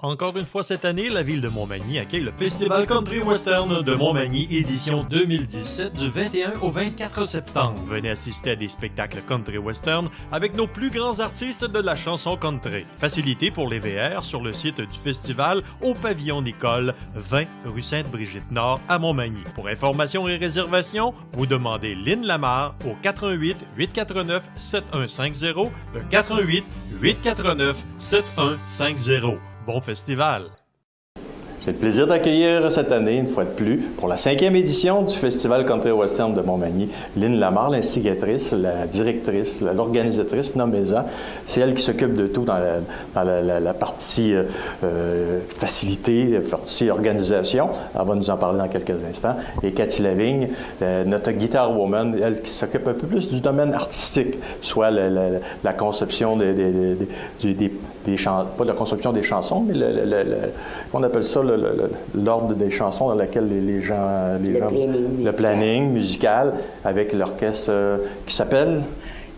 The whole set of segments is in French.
Encore une fois cette année, la ville de Montmagny accueille le Festival Country Western de Montmagny, édition 2017 du 21 au 24 septembre. Venez assister à des spectacles country western avec nos plus grands artistes de la chanson country. Facilité pour les VR sur le site du festival au pavillon Nicole, 20 rue Sainte-Brigitte-Nord à Montmagny. Pour informations et réservations, vous demandez Lynn Lamarre au 88 849 7150, le 88 849 7150. Bon festival! J'ai le plaisir d'accueillir cette année, une fois de plus, pour la 5e édition du Festival Country Western de Montmagny, Lynn Lamarre, l'instigatrice, la directrice, l'organisatrice, nommez-en. C'est elle qui s'occupe de tout dans la partie facilité, la partie organisation. Elle va nous en parler dans quelques instants. Et Cathy Lavigne, notre guitar woman, elle qui s'occupe un peu plus du domaine artistique, soit la conception des chansons, pas la conception des chansons, mais on appelle ça l'ordre des chansons dans laquelle les gens... Le planning musical avec l'orchestre qui s'appelle...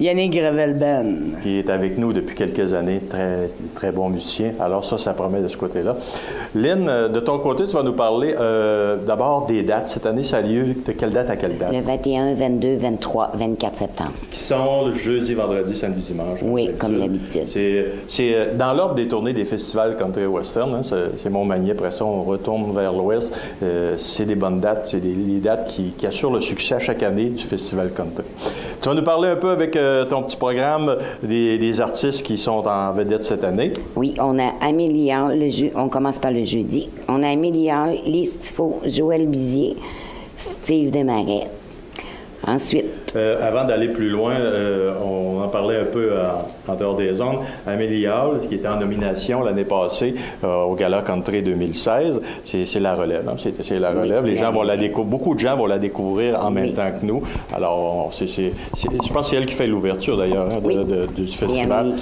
Yannick Gravel-Ben. Qui est avec nous depuis quelques années, très, très bon musicien. Alors ça promet de ce côté-là. Lynn, de ton côté, tu vas nous parler d'abord des dates. Cette année, ça a lieu de quelle date à quelle date? Le 21, 22, 23, 24 septembre. Qui sont le jeudi, vendredi, samedi, dimanche. Oui, comme d'habitude. C'est dans l'ordre des tournées des festivals country western. Hein, c'est Montmagny. Après ça, on retourne vers l'ouest. C'est des bonnes dates. C'est des dates qui assurent le succès à chaque année du festival country. Tu vas nous parler un peu avec ton petit programme des artistes qui sont en vedette cette année. Oui, on a Amélie Hall, on commence par le jeudi. On a Amélie Hall, Lise Tifo, Joël Bizier, Steve Desmarais. Ensuite... avant d'aller plus loin, on en parlait un peu en dehors des zones. Amélie Hall, qui était en nomination l'année passée au Gala Country 2016, c'est la relève. Hein? C'est la relève. Oui, les gens vont la découvrir. Beaucoup de gens vont la découvrir en même temps que nous. Alors, je pense que c'est elle qui fait l'ouverture d'ailleurs du festival.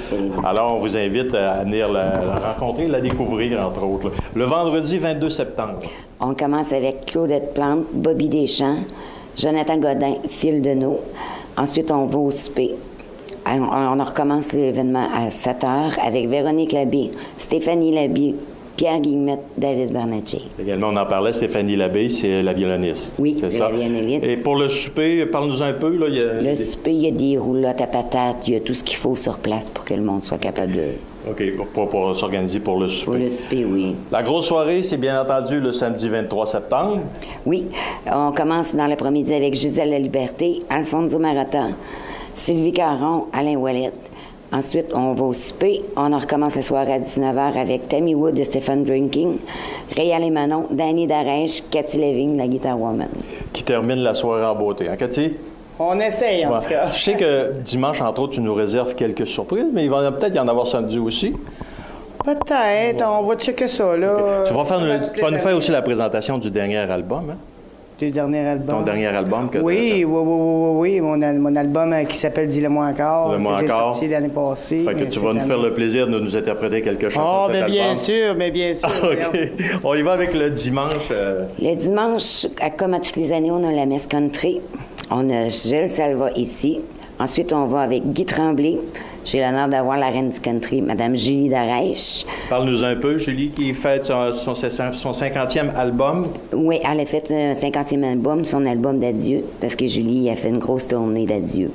Alors, on vous invite à venir la rencontrer, la découvrir entre autres. Là. Le vendredi 22 septembre. On commence avec Claudette Plante, Bobby Deschamps, Jonathan Godin, Phil Deneau. Ensuite, on va au souper. On recommence l'événement à 7h avec Véronique Labbé, Stéphanie Labbé, Pierre Guillemette, David Bernatchez. Également, on en parlait, Stéphanie Labbé, c'est la violoniste. Oui, c'est ça. La violoniste. Et pour le souper, parle-nous un peu. Là, le souper, il y a des roulottes à patates, il y a tout ce qu'il faut sur place pour que le monde soit capable de... OK, pour s'organiser pour le souper. Pour le souper, oui. La grosse soirée, c'est bien entendu le samedi 23 septembre. Oui, on commence dans l'après-midi avec Gisèle La Liberté, Alfonso Marotta, Sylvie Caron, Alain Ouellet. Ensuite, on va au souper. On en recommence la soirée à 19h avec Tammy Wood de Stephen Drinking, Réal et Manon, Danny Darèche, Cathy Lavigne, la guitar woman. Qui termine la soirée en beauté. Hein, Cathy? On essaye, en tout cas. Je sais que dimanche, entre autres, tu nous réserves quelques surprises, mais il va peut-être y en avoir samedi aussi. Peut-être. On va checker ça, là. Okay. Tu vas nous faire aussi la présentation du dernier album, hein? Du dernier album. Ton dernier album que oui, mon album qui s'appelle Dis-le-moi encore. Dis-le-moi que j'ai encore. sorti l'année passée. Fait que tu vas nous faire le plaisir de nous interpréter quelque chose de cet album. Bien sûr. OK. On y va avec le dimanche. Le dimanche, comme à toutes les années, on a la messe country. On a Gilles Salva ici. Ensuite, on va avec Guy Tremblay. J'ai l'honneur d'avoir la reine du country, Mme Julie Darèche. Parle-nous un peu, Julie, qui fête son 50e album. Oui, elle a fait un 50e album, son album d'adieu, parce que Julie a fait une grosse tournée d'adieu.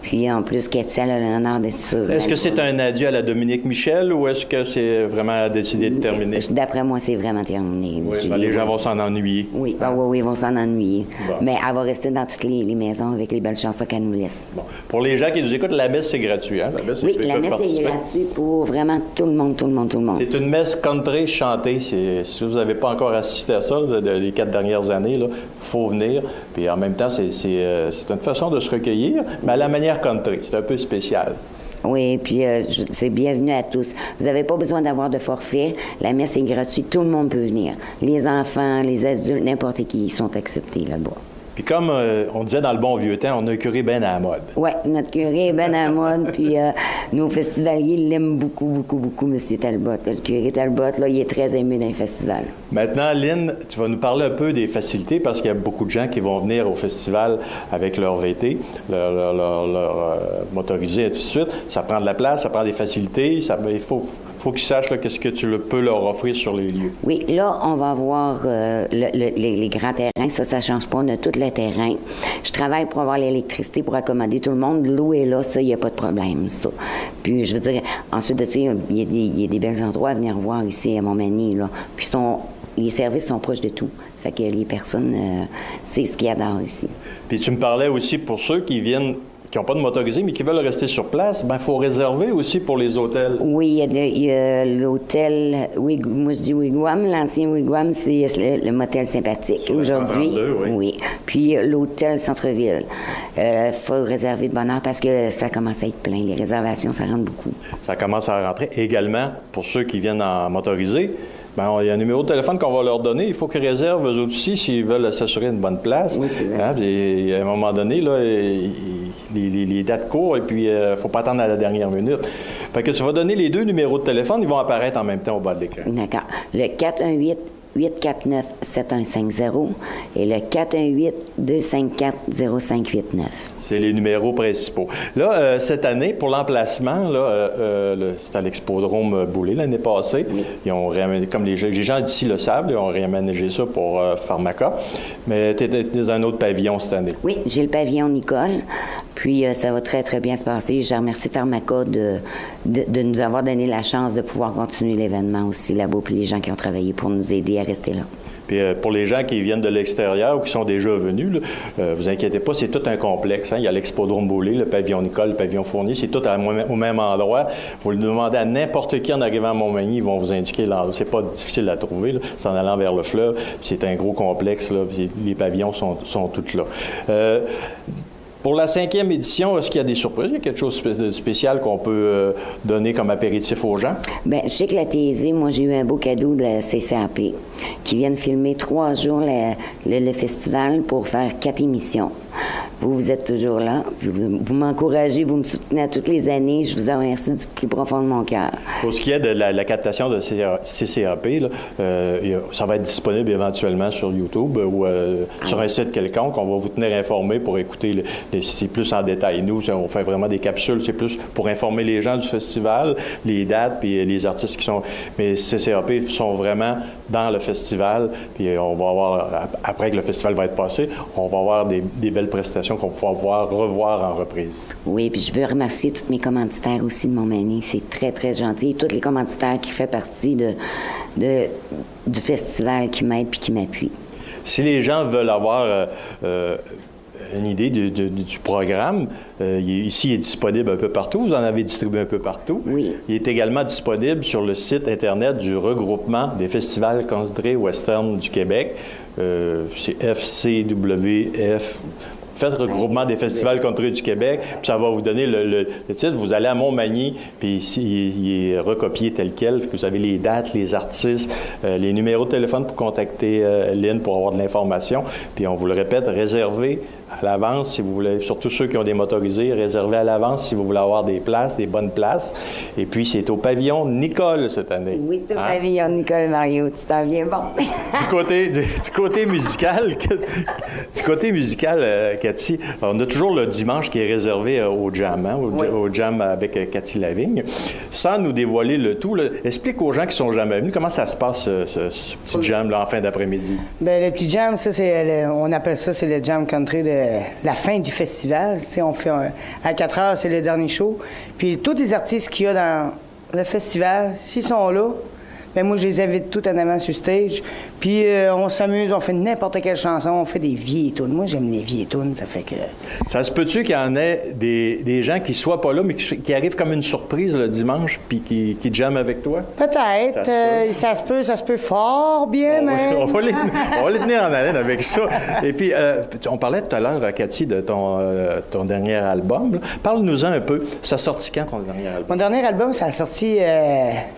Puis, en plus, Cathy a l'honneur d'être sur... Est-ce que c'est un adieu à la Dominique Michel ou est-ce que c'est vraiment décidé de terminer? D'après moi, c'est vraiment terminé. Oui, Julie, les gens vont s'en ennuyer. Oui, oui, ils vont s'en ennuyer. Bon. Mais elle va rester dans toutes les maisons avec les belles chansons qu'elle nous laisse. Bon. Pour les gens qui nous écoutent, la messe, c'est gratuit. Hein? La messe est gratuite pour vraiment tout le monde. C'est une messe country chantée. Si vous n'avez pas encore assisté à ça les 4 dernières années, il faut venir. Puis en même temps, c'est une façon de se recueillir, mais à la manière country. C'est un peu spécial. Oui, puis c'est bienvenu à tous. Vous n'avez pas besoin d'avoir de forfait. La messe est gratuite. Tout le monde peut venir. Les enfants, les adultes, n'importe qui sont acceptés là-bas. Puis comme on disait dans le bon vieux temps, on a un curé bien à la mode. Oui, notre curé est bien à la mode, puis nos festivaliers l'aiment beaucoup, M. Talbot. Le curé Talbot, là, il est très aimé dans les festivals. Maintenant, Lynn, tu vas nous parler un peu des facilités, parce qu'il y a beaucoup de gens qui vont venir au festival avec leur VT, leur motorisé, et tout de suite. Ça prend de la place, ça prend des facilités, il faut faut qu'ils sachent qu'est-ce que tu peux leur offrir sur les lieux. Oui, là, on va avoir les grands terrains. Ça change pas. On a tout le terrain. Je travaille pour avoir l'électricité pour accommoder tout le monde. L'eau est là, ça, il n'y a pas de problème, ça. Puis, je veux dire, ensuite de ça, il y a des belles endroits à venir voir ici à Montmagny, là. Puis, les services sont proches de tout. Fait que les personnes, c'est ce qu'ils adorent ici. Puis, tu me parlais aussi pour ceux qui viennent qui n'ont pas de motorisé, mais qui veulent rester sur place, il faut réserver aussi pour les hôtels. Oui, il y a l'hôtel, moi je dis Wigwam, l'ancien Wigwam, c'est le motel sympathique aujourd'hui. Oui. Puis l'hôtel Centre-Ville. Il faut réserver de bonne heure parce que ça commence à être plein. Les réservations, ça rentre beaucoup. Ça commence à rentrer. Également, pour ceux qui viennent en motorisé, il y a un numéro de téléphone qu'on va leur donner. Il faut qu'ils réservent eux aussi s'ils veulent s'assurer une bonne place. Oui, c'est vrai. Puis, à un moment donné, là, les dates courent et puis il ne faut pas attendre à la dernière minute. Fait que tu vas donner les 2 numéros de téléphone, ils vont apparaître en même temps au bas de l'écran. D'accord. Le 418-849-7150 et le 418-254-0589. C'est les numéros principaux. Là, cette année, pour l'emplacement, c'était à l'Expodrome Boulay l'année passée. Oui. Ils ont réaménagé, comme les gens d'ici le savent, ils ont réaménagé ça pour Pharmaca. Mais tu es dans un autre pavillon cette année. Oui, j'ai le pavillon Nicole. Puis ça va très, très bien se passer. Je remercie Pharmaca de nous avoir donné la chance de pouvoir continuer l'événement aussi là-bas, puis les gens qui ont travaillé pour nous aider à rester là. Puis pour les gens qui viennent de l'extérieur ou qui sont déjà venus, vous inquiétez pas, c'est tout un complexe. Hein? Il y a l'Expodrome Boulay, le pavillon Nicole, le pavillon Fournier, c'est tout au même endroit. Vous le demandez à n'importe qui en arrivant à Montmagny, ils vont vous indiquer l'endroit. C'est pas difficile à trouver, là. C'est en allant vers le fleuve. C'est un gros complexe, là, puis les pavillons sont tous là. Pour la 5e édition, est-ce qu'il y a des surprises? Il y a quelque chose de spécial qu'on peut donner comme apéritif aux gens? Bien, je sais que la TV, moi, j'ai eu un beau cadeau de la CCAP qui viennent filmer 3 jours le festival pour faire 4 émissions. Vous êtes toujours là, puis vous m'encouragez, vous me soutenez à toutes les années. Je vous en remercie du plus profond de mon cœur. Pour ce qui est de la captation de CCAP, là, ça va être disponible éventuellement sur YouTube ou sur un site quelconque. On va vous tenir informé pour écouter c'est plus en détail. Nous, on fait vraiment des capsules, c'est plus pour informer les gens du festival, les dates, puis les artistes qui sont... Mais CCAP sont vraiment dans le festival, puis on va avoir, après que le festival va être passé, on va avoir des belles prestations qu'on va pouvoir revoir en reprise. Oui, puis je veux remercier tous mes commanditaires aussi de Montmagny. C'est très, très gentil. Et tous les commanditaires qui font partie du festival qui m'aident puis qui m'appuient. Si les gens veulent avoir une idée du programme, ici, il est disponible un peu partout. Vous en avez distribué un peu partout. Oui. Il est également disponible sur le site Internet du regroupement des festivals country western du Québec. C'est FCWF. Faites regroupement des festivals country du Québec, puis ça va vous donner le titre. Vous allez à Montmagny, puis ici, il est recopié tel quel. Vous avez les dates, les artistes, les numéros de téléphone pour contacter Lynn pour avoir de l'information. Puis on vous le répète, réservez à l'avance si vous voulez, surtout ceux qui ont des motorisés, réservez à l'avance si vous voulez avoir des places, des bonnes places. Et puis c'est au pavillon Nicole cette année. Oui, c'est au pavillon Nicole, Mario. Tu t'en viens bon. Du côté musical, Cathy, on a toujours le dimanche qui est réservé au jam, hein, au jam avec Cathy Lavigne. Sans nous dévoiler le tout, là, explique aux gens qui sont jamais venus comment ça se passe, ce petit jam là, en fin d'après-midi. Bien, le petit jam, ça, on appelle ça, c'est le jam country de la fin du festival. Tu sais, on fait à 4 heures, c'est le dernier show. Puis tous les artistes qu'il y a dans le festival, s'ils sont là, bien, moi, je les invite tout en avant sur stage. Puis on s'amuse, on fait n'importe quelle chanson, on fait des vieilles tunes. Moi, j'aime les vieilles tunes, ça fait que... Ça se peut-tu qu'il y en ait des gens qui soient pas là, mais qui arrivent comme une surprise le dimanche, puis qui jamment avec toi? Peut-être. Ça se peut fort bien, mais... On va les tenir en haleine avec ça. Et puis, on parlait tout à l'heure, Cathy, de ton dernier album. Parle-nous-en un peu. Ça a sorti quand, ton dernier album? Mon dernier album, ça a sorti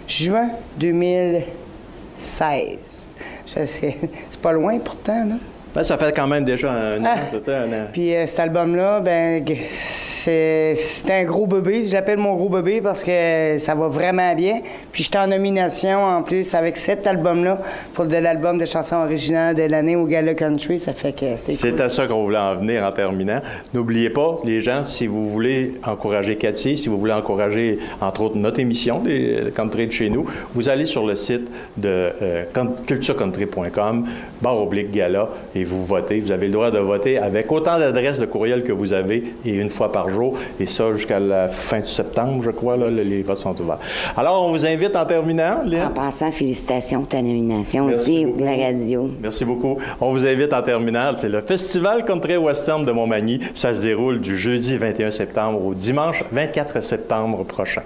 juin 2016. C'est pas loin, pourtant, là. Ben, ça fait quand même déjà un an. Puis cet album-là, ben c'est un gros bébé. J'appelle mon gros bébé parce que ça va vraiment bien. Puis j'étais en nomination en plus avec cet album-là pour de l'album de chansons originales de l'année au Gala Country. Ça fait que c'est cool. À ça qu'on voulait en venir en terminant. N'oubliez pas, les gens, si vous voulez encourager Cathy, si vous voulez encourager, entre autres, notre émission des Country de chez nous, vous allez sur le site de culturecountry.com/gala et vous votez. Vous avez le droit de voter avec autant d'adresses de courriel que vous avez et une fois par jour. Et ça, jusqu'à la fin de septembre, je crois, là, les votes sont ouverts. Alors, on vous invite en terminant, Lynn. En passant, félicitations pour ta nomination aussi pour la radio. Merci beaucoup. On vous invite en terminale. C'est le Festival Country Western de Montmagny. Ça se déroule du jeudi 21 septembre au dimanche 24 septembre prochain.